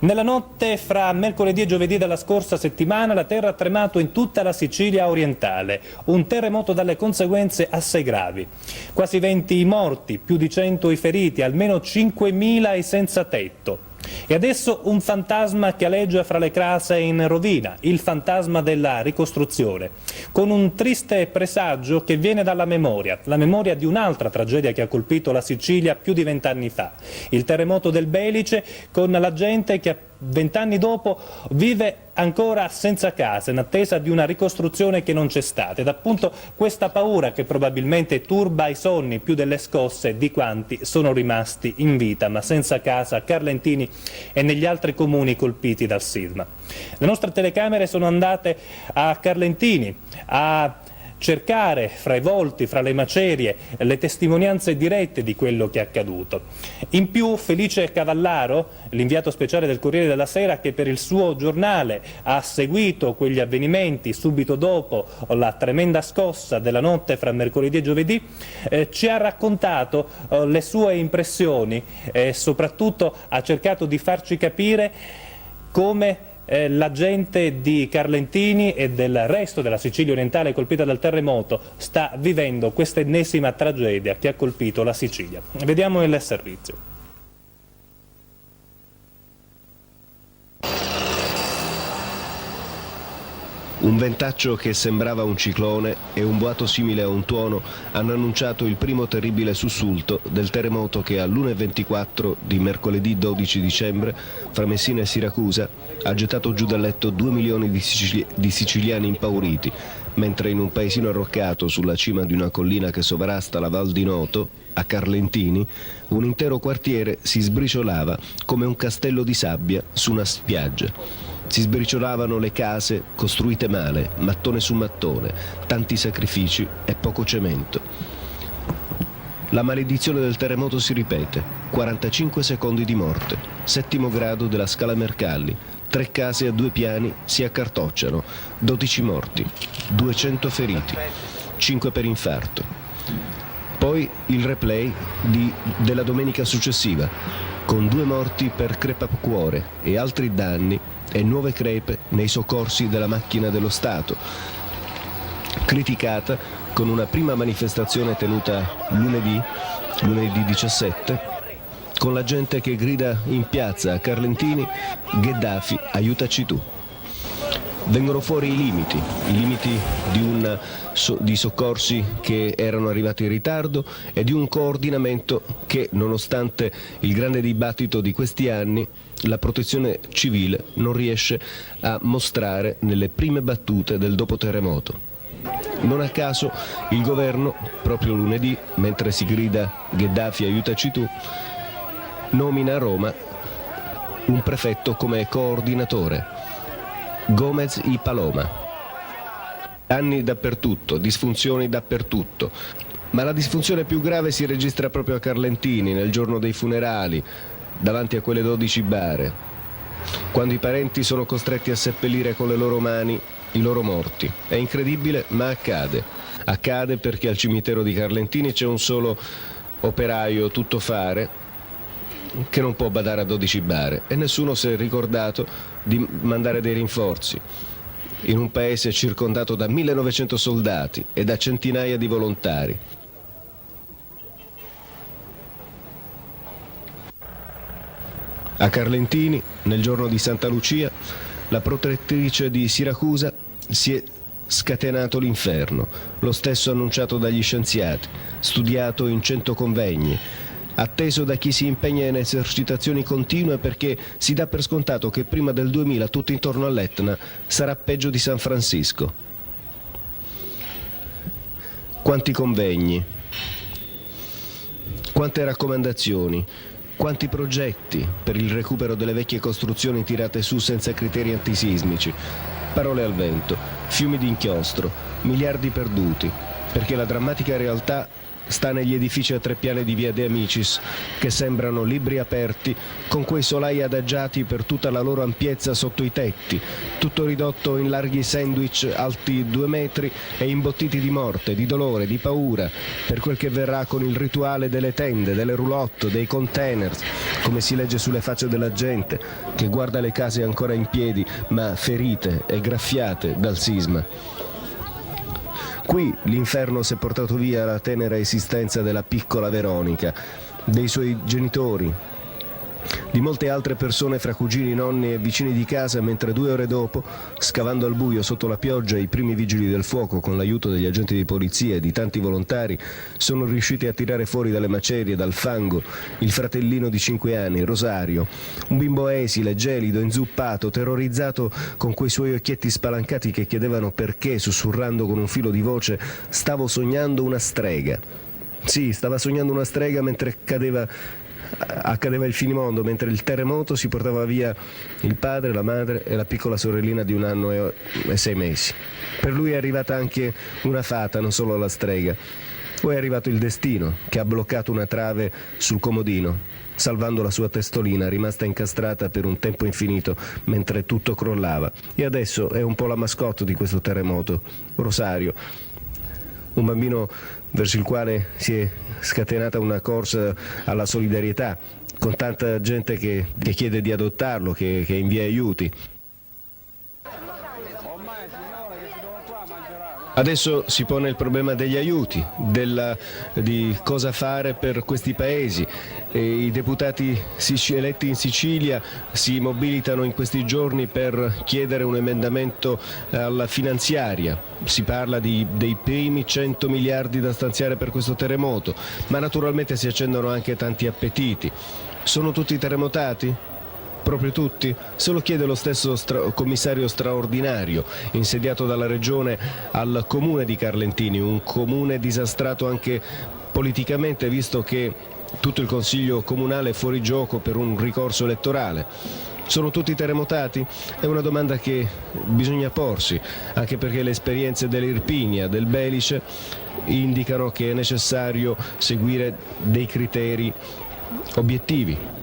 Nella notte fra mercoledì e giovedì della scorsa settimana la terra ha tremato in tutta la Sicilia orientale, un terremoto dalle conseguenze assai gravi. Quasi 20 i morti, più di 100 i feriti, almeno 5.000 i senza tetto. E adesso un fantasma che aleggia fra le case in rovina, il fantasma della ricostruzione, con un triste presagio che viene dalla memoria, la memoria di un'altra tragedia che ha colpito la Sicilia più di 20 anni fa, il terremoto del Belice, con la gente che 20 anni dopo vive ancora senza casa, in attesa di una ricostruzione che non c'è stata, ed appunto questa paura che probabilmente turba i sonni più delle scosse di quanti sono rimasti in vita ma senza casa a Carlentini e negli altri comuni colpiti dal sisma. Le nostre telecamere sono andate a Carlentini a cercare fra i volti, fra le macerie, le testimonianze dirette di quello che è accaduto. In più Felice Cavallaro, l'inviato speciale del Corriere della Sera, che per il suo giornale ha seguito quegli avvenimenti subito dopo la tremenda scossa della notte fra mercoledì e giovedì, ci ha raccontato le sue impressioni e soprattutto ha cercato di farci capire come la gente di Carlentini e del resto della Sicilia orientale colpita dal terremoto sta vivendo questa ennesima tragedia che ha colpito la Sicilia. Vediamo il servizio. Un ventaccio che sembrava un ciclone e un boato simile a un tuono hanno annunciato il primo terribile sussulto del terremoto che all'1:24 di mercoledì 12 dicembre fra Messina e Siracusa ha gettato giù dal letto 2 milioni di siciliani impauriti, mentre in un paesino arroccato sulla cima di una collina che sovrasta la Val di Noto, a Carlentini, un intero quartiere si sbriciolava come un castello di sabbia su una spiaggia. Si sbriciolavano le case costruite male, mattone su mattone, tanti sacrifici e poco cemento. La maledizione del terremoto si ripete, 45 secondi di morte, 7° grado della scala Mercalli, 3 case a 2 piani si accartocciano, 12 morti, 200 feriti, 5 per infarto. Poi il replay della domenica successiva, con 2 morti per crepacuore e altri danni e nuove crepe nei soccorsi della macchina dello Stato, criticata con una prima manifestazione tenuta lunedì 17, con la gente che grida in piazza a Carlentini: Gheddafi, aiutaci tu. Vengono fuori i limiti di soccorsi che erano arrivati in ritardo e di un coordinamento che, nonostante il grande dibattito di questi anni, la protezione civile non riesce a mostrare nelle prime battute del dopo terremoto. Non a caso il governo, proprio lunedì, mentre si grida Gheddafi aiutaci tu, nomina a Roma un prefetto come coordinatore, Gomez y Paloma. Danni dappertutto, disfunzioni dappertutto, ma la disfunzione più grave si registra proprio a Carlentini nel giorno dei funerali, davanti a quelle 12 bare, quando i parenti sono costretti a seppellire con le loro mani i loro morti. È incredibile, ma accade. Accade perché al cimitero di Carlentini c'è un solo operaio tuttofare che non può badare a 12 bare e nessuno si è ricordato di mandare dei rinforzi in un paese circondato da 1900 soldati e da centinaia di volontari. A Carlentini, nel giorno di Santa Lucia, la protettrice di Siracusa si è scatenato l'inferno, lo stesso annunciato dagli scienziati, studiato in 100 convegni, atteso da chi si impegna in esercitazioni continue perché si dà per scontato che prima del 2000 tutto intorno all'Etna sarà peggio di San Francisco. Quanti convegni, quante raccomandazioni, quanti progetti per il recupero delle vecchie costruzioni tirate su senza criteri antisismici, parole al vento, fiumi di inchiostro, miliardi perduti, perché la drammatica realtà sta negli edifici a 3 piani di via De Amicis, che sembrano libri aperti, con quei solai adagiati per tutta la loro ampiezza sotto i tetti, tutto ridotto in larghi sandwich alti 2 metri e imbottiti di morte, di dolore, di paura, per quel che verrà con il rituale delle tende, delle roulotte, dei containers, come si legge sulle facce della gente, che guarda le case ancora in piedi, ma ferite e graffiate dal sisma. Qui l'inferno si è portato via la tenera esistenza della piccola Veronica, dei suoi genitori, di molte altre persone fra cugini, nonni e vicini di casa, mentre 2 ore dopo, scavando al buio sotto la pioggia, i primi vigili del fuoco, con l'aiuto degli agenti di polizia e di tanti volontari, sono riusciti a tirare fuori dalle macerie, dal fango, il fratellino di 5 anni, Rosario, un bimbo esile, gelido, inzuppato, terrorizzato, con quei suoi occhietti spalancati che chiedevano perché, sussurrando con un filo di voce: «Stavo sognando una strega». Sì, stava sognando una strega mentre accadeva il finimondo, mentre il terremoto si portava via il padre, la madre e la piccola sorellina di 1 anno e 6 mesi. Per lui è arrivata anche una fata, non solo la strega. Poi è arrivato il destino, che ha bloccato una trave sul comodino, salvando la sua testolina, rimasta incastrata per un tempo infinito mentre tutto crollava. E adesso è un po' la mascotte di questo terremoto, Rosario, un bambino verso il quale si è scatenata una corsa alla solidarietà, con tanta gente che chiede di adottarlo, che invia aiuti. Adesso si pone il problema degli aiuti, di cosa fare per questi paesi. I deputati eletti in Sicilia si mobilitano in questi giorni per chiedere un emendamento alla finanziaria. Si parla dei primi 100 miliardi da stanziare per questo terremoto, ma naturalmente si accendono anche tanti appetiti. Sono tutti terremotati? Proprio tutti? Se lo chiede lo stesso commissario straordinario insediato dalla regione al comune di Carlentini, un comune disastrato anche politicamente, visto che tutto il consiglio comunale è fuori gioco per un ricorso elettorale. Sono tutti terremotati? È una domanda che bisogna porsi, anche perché le esperienze dell'Irpinia, del Belice, indicano che è necessario seguire dei criteri obiettivi.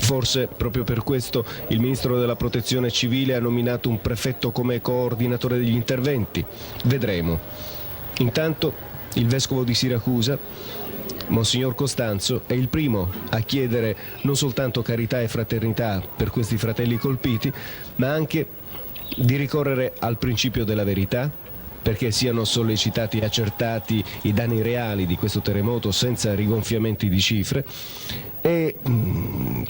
Forse proprio per questo il ministro della Protezione Civile ha nominato un prefetto come coordinatore degli interventi. Vedremo. Intanto il vescovo di Siracusa, Monsignor Costanzo, è il primo a chiedere non soltanto carità e fraternità per questi fratelli colpiti, ma anche di ricorrere al principio della verità, perché siano sollecitati e accertati i danni reali di questo terremoto senza rigonfiamenti di cifre, e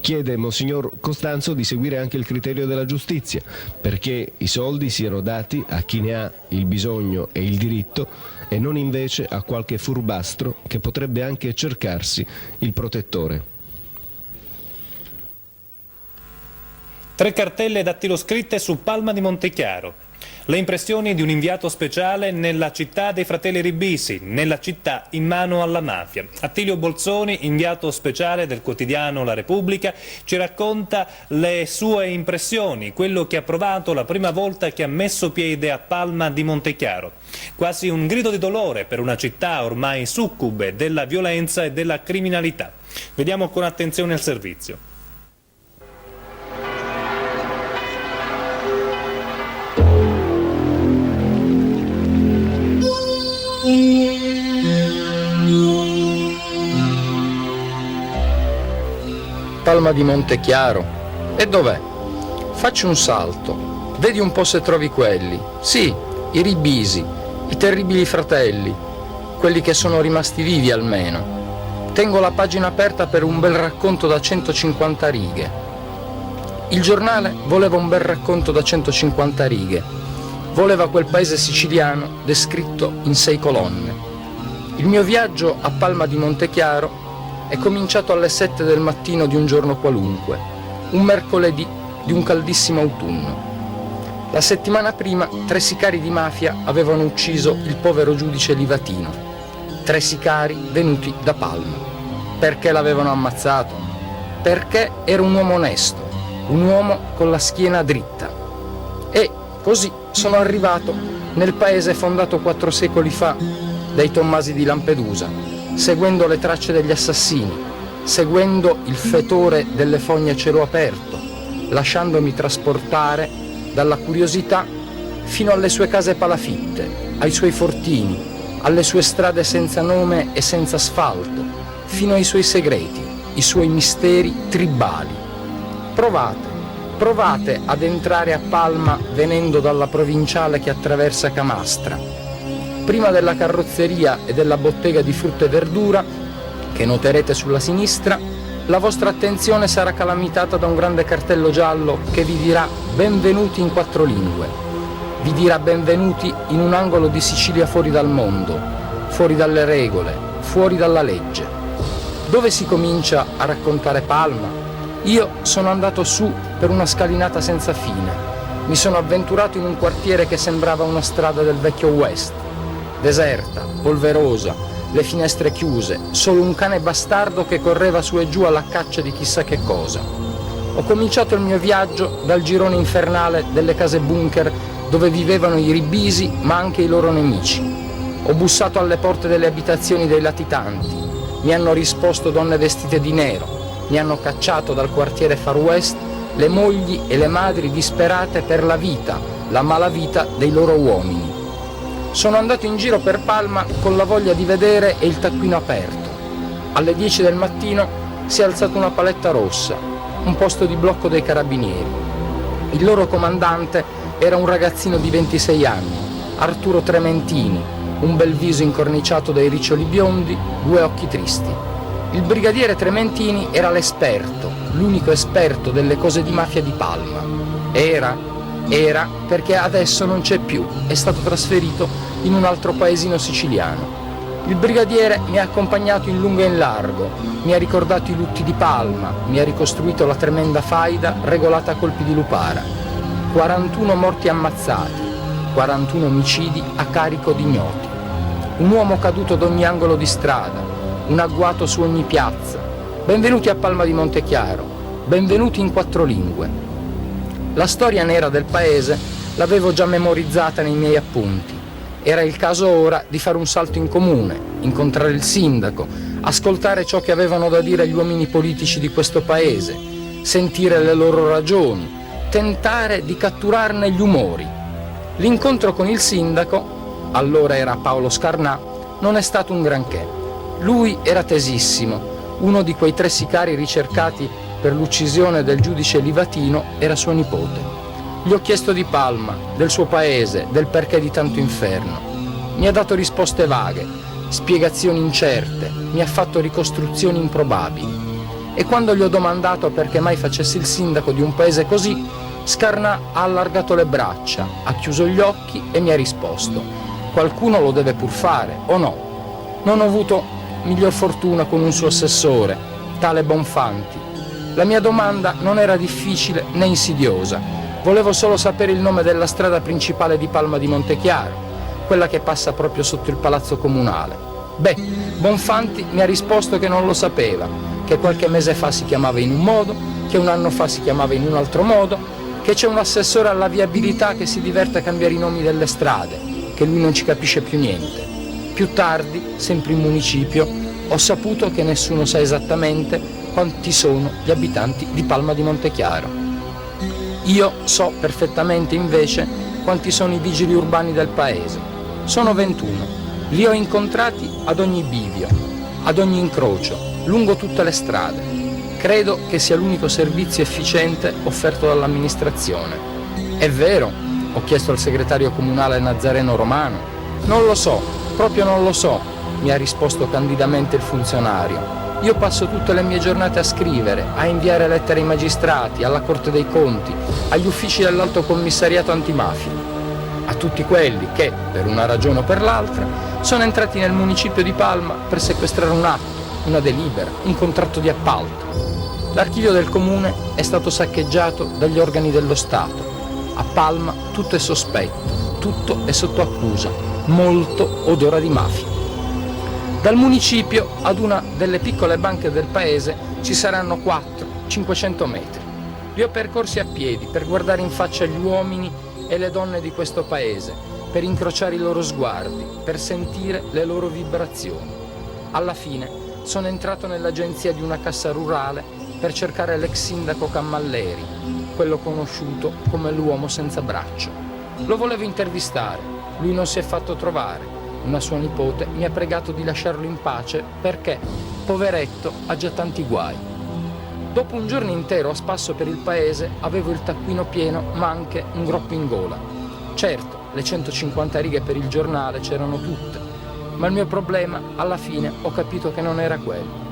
chiede Monsignor Costanzo di seguire anche il criterio della giustizia, perché i soldi siano dati a chi ne ha il bisogno e il diritto e non invece a qualche furbastro che potrebbe anche cercarsi il protettore. 3 cartelle dattiloscritte su Palma di Montechiaro. Le impressioni di un inviato speciale nella città dei fratelli Ribisi, nella città in mano alla mafia. Attilio Bolzoni, inviato speciale del quotidiano La Repubblica, ci racconta le sue impressioni, quello che ha provato la prima volta che ha messo piede a Palma di Montechiaro. Quasi un grido di dolore per una città ormai succube della violenza e della criminalità. Vediamo con attenzione il servizio. Palma di Montechiaro. E dov'è? Facci un salto. Vedi un po' se trovi quelli. Sì, i Ribisi, i terribili fratelli, quelli che sono rimasti vivi almeno. Tengo la pagina aperta per un bel racconto da 150 righe. Il giornale voleva un bel racconto da 150 righe. Voleva quel paese siciliano descritto in 6 colonne. Il mio viaggio a Palma di Montechiaro è cominciato alle 7 del mattino di un giorno qualunque, un mercoledì di un caldissimo autunno. La settimana prima 3 sicari di mafia avevano ucciso il povero giudice Livatino. 3 sicari venuti da Palma. Perché l'avevano ammazzato? Perché era un uomo onesto, un uomo con la schiena dritta. E così sono arrivato nel paese fondato 4 secoli fa dai Tommasi di Lampedusa, seguendo le tracce degli assassini, seguendo il fetore delle fogne a cielo aperto, lasciandomi trasportare dalla curiosità fino alle sue case palafitte, ai suoi fortini, alle sue strade senza nome e senza asfalto, fino ai suoi segreti, i suoi misteri tribali. Provate ad entrare a Palma venendo dalla provinciale che attraversa Camastra. Prima della carrozzeria e della bottega di frutta e verdura, che noterete sulla sinistra, la vostra attenzione sarà calamitata da un grande cartello giallo che vi dirà benvenuti in 4 lingue. Vi dirà benvenuti in un angolo di Sicilia fuori dal mondo, fuori dalle regole, fuori dalla legge. Dove si comincia a raccontare Palma? Io sono andato su per una scalinata senza fine. Mi sono avventurato in un quartiere che sembrava una strada del vecchio West. Deserta, polverosa, le finestre chiuse, solo un cane bastardo che correva su e giù alla caccia di chissà che cosa. Ho cominciato il mio viaggio dal girone infernale delle case bunker dove vivevano i ribisi ma anche i loro nemici. Ho bussato alle porte delle abitazioni dei latitanti. Mi hanno risposto donne vestite di nero. Mi hanno cacciato dal quartiere Far West le mogli e le madri disperate per la vita, la malavita dei loro uomini. Sono andato in giro per Palma con la voglia di vedere e il taccuino aperto. Alle 10 del mattino si è alzata una paletta rossa, un posto di blocco dei carabinieri. Il loro comandante era un ragazzino di 26 anni, Arturo Trementini, un bel viso incorniciato dai riccioli biondi, 2 occhi tristi. Il brigadiere Trementini era l'esperto, l'unico esperto delle cose di mafia di Palma. Era perché adesso non c'è più, è stato trasferito in un altro paesino siciliano. Il brigadiere mi ha accompagnato in lungo e in largo, mi ha ricordato i lutti di Palma, mi ha ricostruito la tremenda faida regolata a colpi di lupara. 41 morti ammazzati, 41 omicidi a carico di ignoti. Un uomo caduto ad ogni angolo di strada, un agguato su ogni piazza. Benvenuti a Palma di Montechiaro, benvenuti in 4 lingue. La storia nera del paese l'avevo già memorizzata nei miei appunti. Era il caso ora di fare un salto in comune, incontrare il sindaco, ascoltare ciò che avevano da dire gli uomini politici di questo paese, sentire le loro ragioni, tentare di catturarne gli umori. L'incontro con il sindaco, allora era Paolo Scarnà, non è stato un granché. Lui era tesissimo, uno di quei 3 sicari ricercati per l'uccisione del giudice Livatino era suo nipote. Gli ho chiesto di Palma, del suo paese, del perché di tanto inferno. Mi ha dato risposte vaghe, spiegazioni incerte, mi ha fatto ricostruzioni improbabili. E quando gli ho domandato perché mai facessi il sindaco di un paese così, Scarnà ha allargato le braccia, ha chiuso gli occhi e mi ha risposto: qualcuno lo deve pur fare, o no? Non ho avuto miglior fortuna con un suo assessore, tale Bonfanti. La mia domanda non era difficile né insidiosa. Volevo solo sapere il nome della strada principale di Palma di Montechiaro, quella che passa proprio sotto il palazzo comunale. Bonfanti mi ha risposto che non lo sapeva, che qualche mese fa si chiamava in un modo, che un anno fa si chiamava in un altro modo, che c'è un assessore alla viabilità che si diverte a cambiare i nomi delle strade, che lui non ci capisce più niente. Più tardi, sempre in municipio, ho saputo che nessuno sa esattamente quanti sono gli abitanti di Palma di Montechiaro. Io so perfettamente invece quanti sono i vigili urbani del paese. Sono 21. Li ho incontrati ad ogni bivio, ad ogni incrocio, lungo tutte le strade. Credo che sia l'unico servizio efficiente offerto dall'amministrazione. È vero? Ho chiesto al segretario comunale Nazareno Romano. Non lo so, proprio non lo so, mi ha risposto candidamente il funzionario. Io passo tutte le mie giornate a scrivere, a inviare lettere ai magistrati, alla Corte dei Conti, agli uffici dell'Alto Commissariato Antimafia, a tutti quelli che, per una ragione o per l'altra, sono entrati nel municipio di Palma per sequestrare un atto, una delibera, un contratto di appalto. L'archivio del comune è stato saccheggiato dagli organi dello Stato. A Palma tutto è sospetto, tutto è sotto accusa, molto odora di mafia. Dal municipio ad una delle piccole banche del paese ci saranno 400-500 metri. Li ho percorsi a piedi per guardare in faccia gli uomini e le donne di questo paese, per incrociare i loro sguardi, per sentire le loro vibrazioni. Alla fine sono entrato nell'agenzia di una cassa rurale per cercare l'ex sindaco Cammalleri, quello conosciuto come l'uomo senza braccio. Lo volevo intervistare, lui non si è fatto trovare. Una sua nipote mi ha pregato di lasciarlo in pace perché, poveretto, ha già tanti guai. Dopo un giorno intero a spasso per il paese avevo il taccuino pieno ma anche un groppo in gola. Certo, le 150 righe per il giornale c'erano tutte, ma il mio problema alla fine ho capito che non era quello.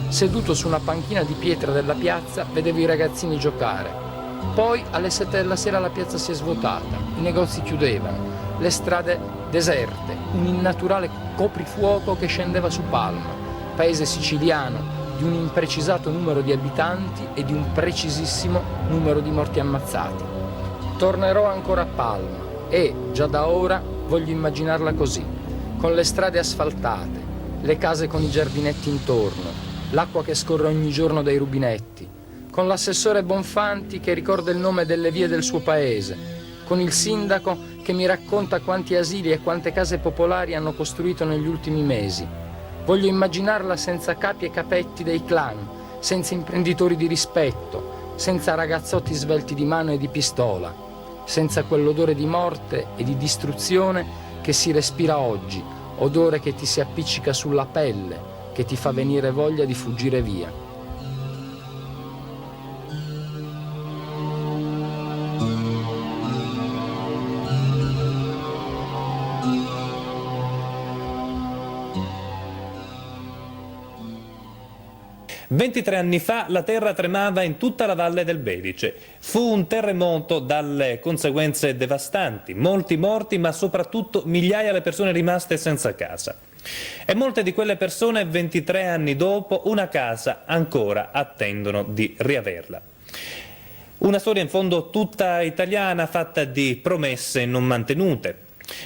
Seduto su una panchina di pietra della piazza vedevo i ragazzini giocare. Poi alle 7 della sera la piazza si è svuotata, i negozi chiudevano, le strade deserte, un innaturale coprifuoco che scendeva su Palma, paese siciliano di un imprecisato numero di abitanti e di un precisissimo numero di morti ammazzati. Tornerò ancora a Palma e, già da ora, voglio immaginarla così, con le strade asfaltate, le case con i giardinetti intorno, l'acqua che scorre ogni giorno dai rubinetti, con l'assessore Bonfanti che ricorda il nome delle vie del suo paese, con il sindaco che mi racconta quanti asili e quante case popolari hanno costruito negli ultimi mesi. Voglio immaginarla senza capi e capetti dei clan, senza imprenditori di rispetto, senza ragazzotti svelti di mano e di pistola, senza quell'odore di morte e di distruzione che si respira oggi, odore che ti si appiccica sulla pelle, che ti fa venire voglia di fuggire via. «23 anni fa la terra tremava in tutta la valle del Belice. Fu un terremoto dalle conseguenze devastanti, molti morti ma soprattutto migliaia le persone rimaste senza casa. E molte di quelle persone 23 anni dopo una casa ancora attendono di riaverla». Una storia in fondo tutta italiana fatta di promesse non mantenute.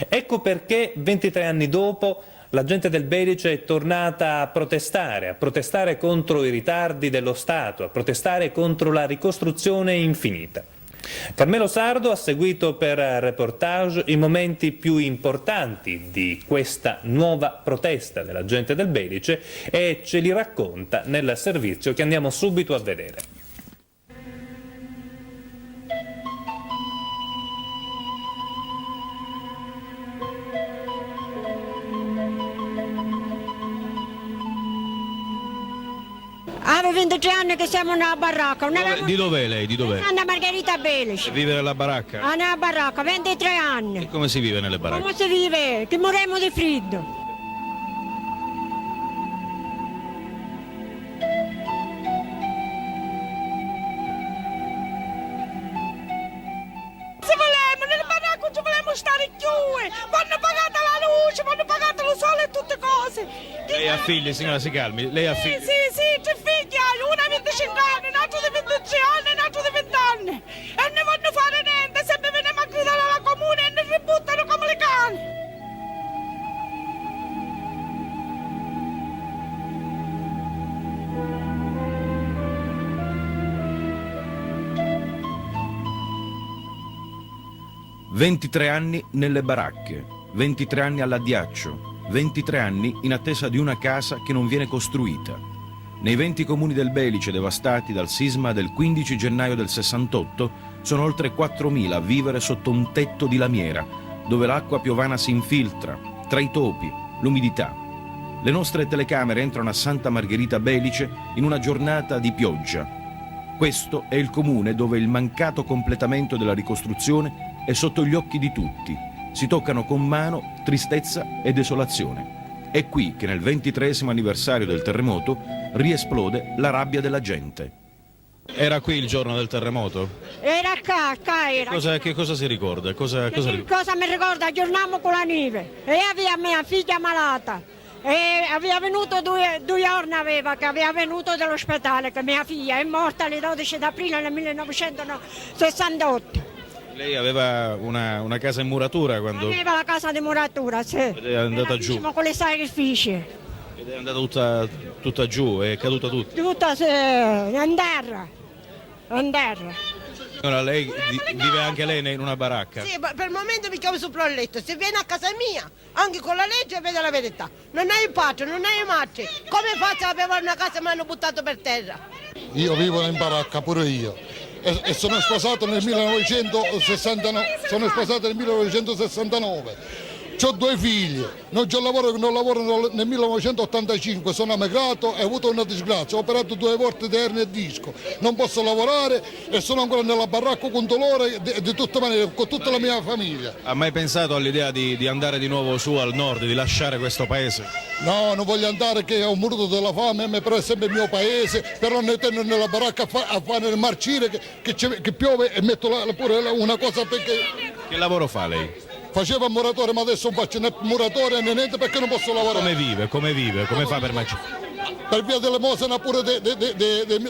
Ecco perché 23 anni dopo la gente del Belice è tornata a protestare contro i ritardi dello Stato, a protestare contro la ricostruzione infinita. Carmelo Sardo ha seguito per reportage i momenti più importanti di questa nuova protesta della gente del Belice e ce li racconta nel servizio che andiamo subito a vedere. Avevo 23 anni che siamo nella baracca. Di dov'è lei? Di dov'è? Santa Margherita Belice. Vive nella baracca? Ah, nella baracca, 23 anni. E come si vive nelle baracche? Come si vive? Che moremmo di freddo. Stare chiuse, vanno pagata la luce, vanno pagata lo sole e tutte cose. Lei ha figli, signora, si calmi, lei ha figli? Sì, 3 figli hai, una di 25 anni, un altro di 23 anni e un altro di 20 anni. E non vanno fare niente, sempre veniamo a gridare alla comune e ne ributtano come le cani. «23 anni nelle baracche, 23 anni all'addiaccio, 23 anni in attesa di una casa che non viene costruita. Nei 20 comuni del Belice devastati dal sisma del 15 gennaio del 68 sono oltre 4.000 a vivere sotto un tetto di lamiera, dove l'acqua piovana si infiltra, tra i topi, l'umidità. Le nostre telecamere entrano a Santa Margherita Belice in una giornata di pioggia. Questo è il comune dove il mancato completamento della ricostruzione è sotto gli occhi di tutti. Si toccano con mano tristezza e desolazione. È qui che nel 23° anniversario del terremoto riesplode la rabbia della gente. Era qui il giorno del terremoto? Era qua era. Che cosa si ricorda? Cosa mi ricorda? Giornavamo con la neve e aveva mia figlia malata. E aveva venuto 2 giorni che aveva venuto dall'ospedale, che mia figlia è morta il 12 aprile del 1968. Lei aveva una casa in muratura quando... Aveva la casa di muratura, sì. Ed è andata giù. Con le sacrifici. Ed è andata tutta giù, è caduta tutta. Tutta, sì, in terra. Ora lei vive anche lei in una baracca? Sì, ma per il momento mi chiamo sopra il letto. Se viene a casa mia, anche con la legge, vede la verità. Non hai il patrio, non hai i matti. Come faccio a avere una casa e mi hanno buttato per terra? Io vivo in baracca, pure io. E sono sposato nel 1969. Sono sposato nel 1969. Ho 2 figli, non lavoro nel 1985, sono emigrato e ho avuto una disgrazia, ho operato 2 volte di ernia e disco, non posso lavorare e sono ancora nella baracca con dolore di tutte maniere, con tutta la mia famiglia. Ha mai pensato all'idea di andare di nuovo su al nord, di lasciare questo paese? No, non voglio andare, che ho morto della fame, però è sempre il mio paese, però ne tengo nella baracca a fare il marcire che piove e metto pure una cosa perché... Che lavoro fa lei? Faceva muratore, ma adesso non faccio né muratore né niente perché non posso lavorare. Come vive? Come fa per mangiare? Per via dell'elemosina pure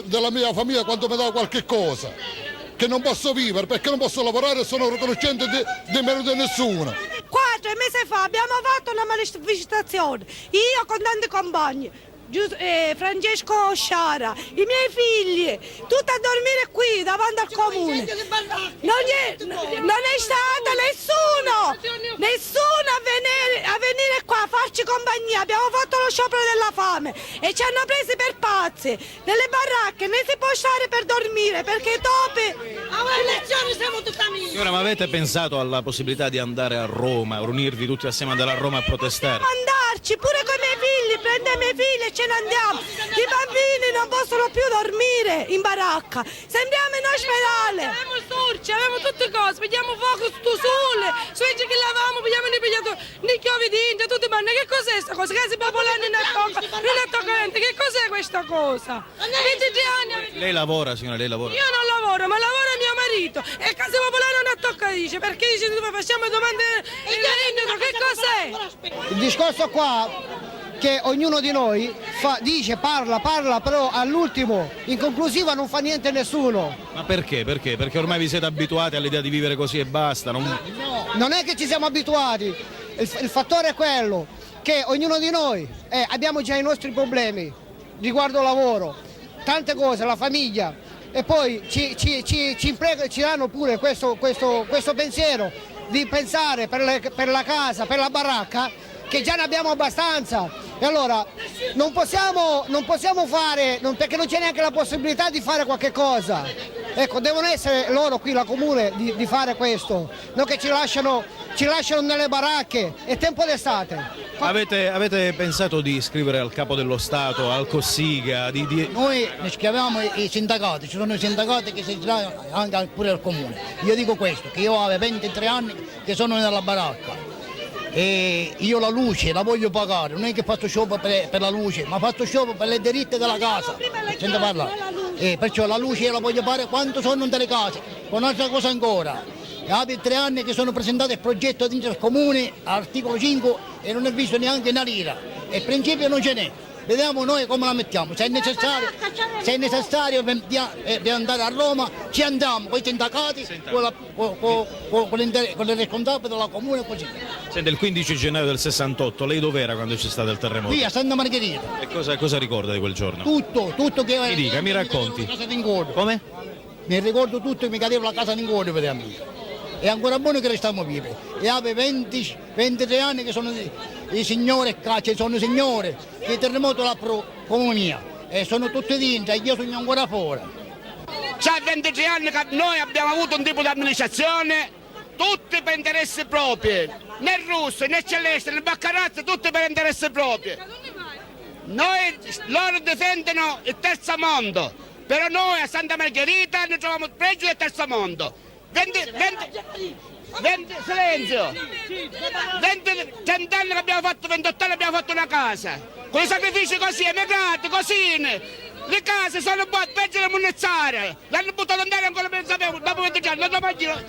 della mia famiglia quando mi dà qualche cosa. Che non posso vivere perché non posso lavorare e sono riconoscente di meno di nessuno. 4 mesi fa abbiamo fatto una manifestazione, io con tanti compagni. Francesco Sciara, i miei figli, tutti a dormire qui davanti al comune. Non è stato nessuno a venire qua a farci compagnia. Abbiamo fatto lo sciopero della fame e ci hanno presi per pazzi. Nelle baracche ne si può stare per dormire perché i topi. A elezioni siamo tutti amici. Signora, ma avete pensato alla possibilità di andare a Roma, riunirvi tutti assieme, andare a Roma a protestare? Andarci pure con i miei figli, prende i miei figli e ce ne andiamo. I bambini non possono più dormire in baracca. Sembriamo in ospedale. Abbiamo il sorci, abbiamo tutte cose, pigliamo fuoco sto sole, suici che lavamo, pigliamo nei chiovi d'India, tutti i banni. Che cos'è questa cosa? Che si popolano non è toccante, che cos'è questa cosa? 23 anni. Lei lavora, signora, lei lavora? Io non lavoro, ma lavora mio marito. E il caso popolare non attocca, dice, perché dice facciamo domande che cos'è? Il discorso qua che ognuno di noi parla, però all'ultimo, in conclusiva, non fa niente nessuno. Ma perché? Perché ormai vi siete abituati all'idea di vivere così e basta? Non è che ci siamo abituati, il fattore è quello che ognuno di noi abbiamo già i nostri problemi riguardo lavoro, tante cose, la famiglia, e poi ci danno pure questo pensiero di pensare per la casa, per la baracca, che già ne abbiamo abbastanza. E allora non possiamo fare, perché non c'è neanche la possibilità di fare qualche cosa. Ecco, devono essere loro qui, la comune, di fare questo, non che ci lasciano nelle baracche, è tempo d'estate. Avete pensato di scrivere al Capo dello Stato, al Cossiga? Noi ne scriviamo i sindacati, ci sono i sindacati che si trovano anche pure al comune. Io dico questo, che io ho 23 anni che sono nella baracca. E io la luce la voglio pagare, non è che faccio sciopero per la luce, ma faccio sciopero per le diritti della casa, sento parlare. Perciò la luce io la voglio fare quanto sono delle case. Un'altra cosa ancora, ho 3 anni che sono presentato il progetto dentro il comune, articolo 5, e non è visto neanche una lira, e in principio non ce n'è. Vediamo noi come la mettiamo, se è necessario per andare a Roma ci andiamo con i sindacati, con le responsabili della comune e così. Sente, il 15 gennaio del 68, lei dov'era quando c'è stato il terremoto? Qui a Santa Margherita. E cosa ricorda di quel giorno? Tutto che... Mi dica, mi racconti. Come? Mi ricordo tutto che mi cadeva la casa d'ingordo per me. È ancora buono che restiamo vivi. E avevo 23 anni che sono i signori qua, ci sono i signori che il terremoto l'ha come mia. E sono tutti dentro e io sono ancora fuori. C'è 23 anni che noi abbiamo avuto un tipo di amministrazione, tutti per interessi propri, né russo, né celeste, né baccarazzi, tutti per interessi propri. Loro difendono il terzo mondo, però noi a Santa Margherita ne troviamo peggio del terzo mondo. 30 anni che abbiamo fatto, 28 anni abbiamo fatto una casa, con i sacrifici così, emigrati, cosine, le case sono buone, peggio le munnezzare, l'hanno buttato andare ancora per sapere, dopo 20 anni, non lo voglio.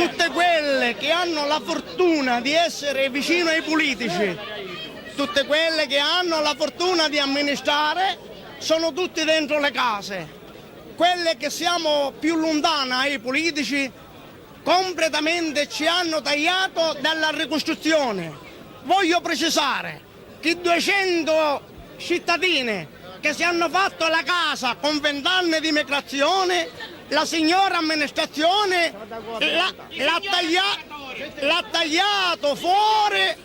Tutte quelle che hanno la fortuna di essere vicino ai politici, tutte quelle che hanno la fortuna di amministrare, sono tutti dentro le case. Quelle che siamo più lontane ai politici completamente ci hanno tagliato dalla ricostruzione. Voglio precisare che 200 cittadini che si hanno fatto la casa con 20 anni di migrazione la signora amministrazione l'ha tagliato fuori,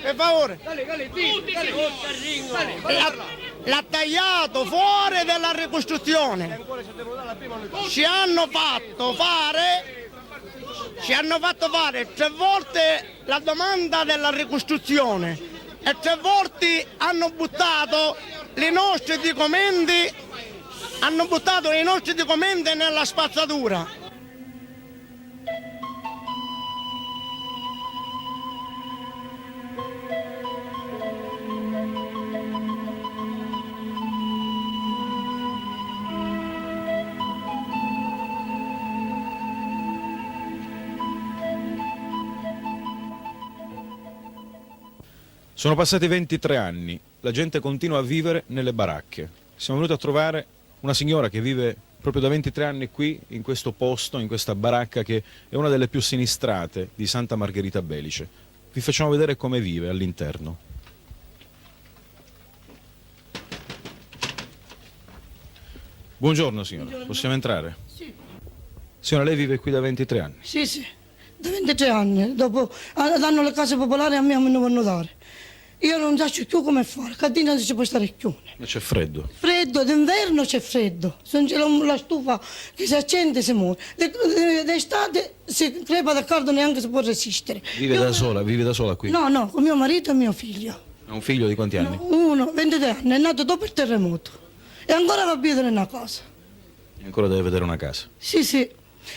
per favore, l'ha tagliato fuori dalla ricostruzione. Ci hanno fatto fare 3 volte la domanda della ricostruzione e 3 volte hanno buttato i nostri documenti nella spazzatura. Sono passati 23 anni, la gente continua a vivere nelle baracche. Siamo venuti a trovare una signora che vive proprio da 23 anni qui, in questo posto, in questa baracca che è una delle più sinistrate di Santa Margherita Belice. Vi facciamo vedere come vive all'interno. Buongiorno signora, Buongiorno. Possiamo entrare? Sì. Signora, lei vive qui da 23 anni? Sì, da 23 anni. Dopo danno le case popolari, a me non vanno dare. Io non so più come fare, Catina non ci può stare più. Ma c'è freddo. Freddo, d'inverno c'è freddo, se non c'è la stufa che si accende si muore. D'estate si crepa da caldo, neanche si può resistere. Vive da sola qui? No, con mio marito e mio figlio. Ha un figlio di quanti anni? Uno, 23 anni, è nato dopo il terremoto. E ancora va a vivere in una casa. E ancora deve vedere una casa. Sì,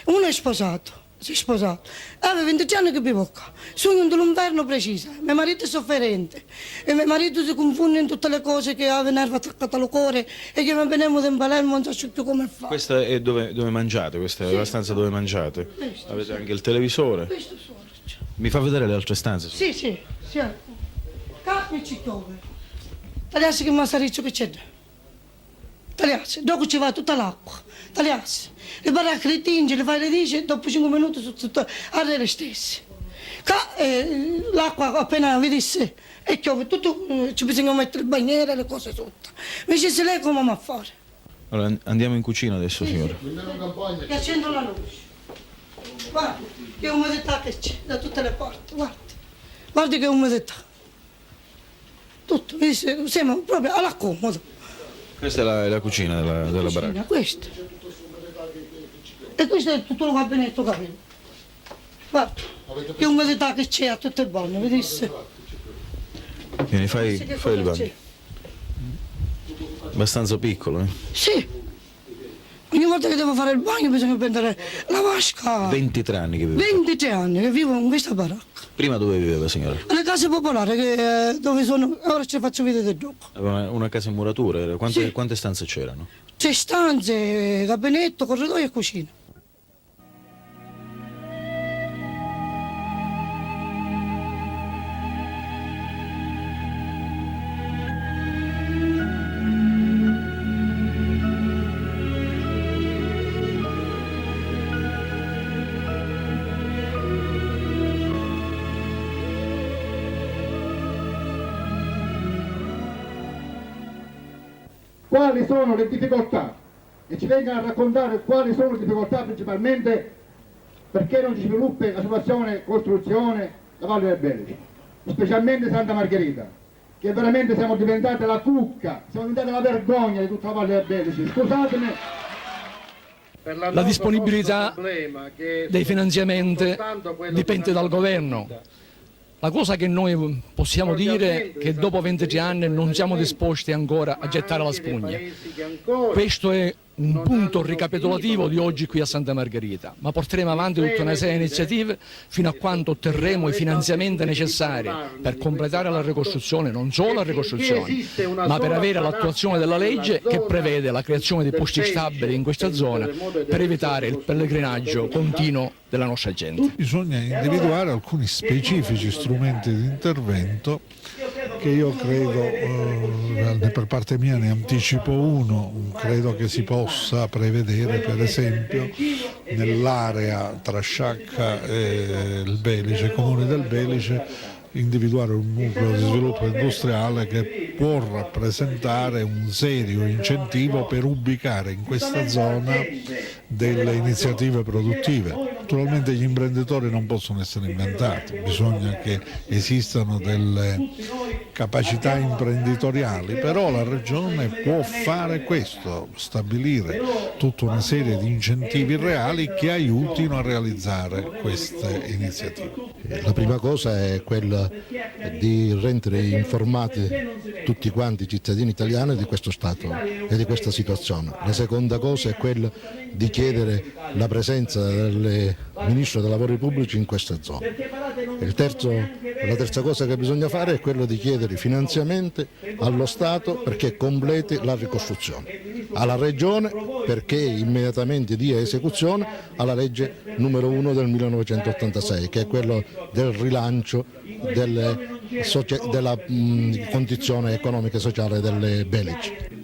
uno è sposato. Si è sposato, aveva 20 anni che vivo qua, sono dell'inverno precisa, mio marito è sofferente e mio marito si confonde in tutte le cose che aveva nervo attaccato al cuore e che veniamo da Palermo non so più come fare. Questa è dove mangiate, questa è la stanza dove mangiate. Questo, Avete anche il televisore. Questo solo. Mi fa vedere le altre stanze? Sì. Carne e cittone. Tagliassi che massariccio che c'è. Tagliassi, dopo ci va tutta l'acqua. Tagliassi. Le baracche le tinge, le fai le dice, dopo 5 minuti sono tutte arre le stesse. L'acqua appena vedesse e piove, tutto ci bisogna mettere il bagnere e le cose sotto. Invece se lei come a fare? Allora andiamo in cucina adesso, signora. E accendo la luce. Guarda che umidità che c'è da tutte le parti, guardi che umidità. Tutto, siamo proprio all'accomodo. Questa è la cucina della baracca. Questa. E questo è tutto il gabinetto capito. Guarda, che umidità che c'è a tutte le bagno, vedesse? Vieni, fai il bagno. Abbastanza piccolo, eh? Sì. Ogni volta che devo fare il bagno bisogna prendere la vasca. 23 anni che vive. 23 anni che vivo in questa baracca. Prima dove viveva, signora? Alle case popolari dove sono, ora ce le faccio vedere dopo. Aveva una casa in muratura, quante stanze c'erano? C'è stanze, gabinetto, corridoio e cucina. Quali sono le difficoltà e ci vengano a raccontare quali sono le difficoltà principalmente perché non si sviluppa la situazione costruzione la Valle del Belice, specialmente Santa Margherita, che veramente siamo diventati la cucca, siamo diventati la vergogna di tutta la Valle del Belice. Scusatemi. La disponibilità dei finanziamenti dipende dal governo. La cosa che noi possiamo dire è che dopo 23 anni non siamo disposti ancora a gettare la spugna. Questo è un punto ricapitolativo di oggi qui a Santa Margherita, ma porteremo avanti tutta una serie di iniziative fino a quando otterremo i finanziamenti necessari per completare la ricostruzione, non solo la ricostruzione, ma per avere l'attuazione della legge che prevede la creazione di posti stabili in questa zona per evitare il pellegrinaggio continuo della nostra gente. Bisogna individuare alcuni specifici strumenti di intervento che io credo, per parte mia ne anticipo uno, credo che si possa prevedere per esempio nell'area tra Sciacca e il Belice, comune del Belice, individuare un nucleo di sviluppo industriale che può rappresentare un serio incentivo per ubicare in questa zona delle iniziative produttive. Naturalmente gli imprenditori non possono essere inventati, bisogna che esistano delle capacità imprenditoriali, però la Regione può fare questo, stabilire tutta una serie di incentivi reali che aiutino a realizzare queste iniziative. La prima cosa è quella di rendere informati tutti quanti i cittadini italiani di questo Stato e di questa situazione. La seconda cosa è quella di chiedere la presenza del Ministro dei Lavori Pubblici in questa zona. La terza cosa che bisogna fare è quello di chiedere finanziamenti allo Stato perché completi la ricostruzione, alla Regione perché immediatamente dia esecuzione alla legge numero 1 del 1986, che è quello del rilancio della condizione economica e sociale delle Belici.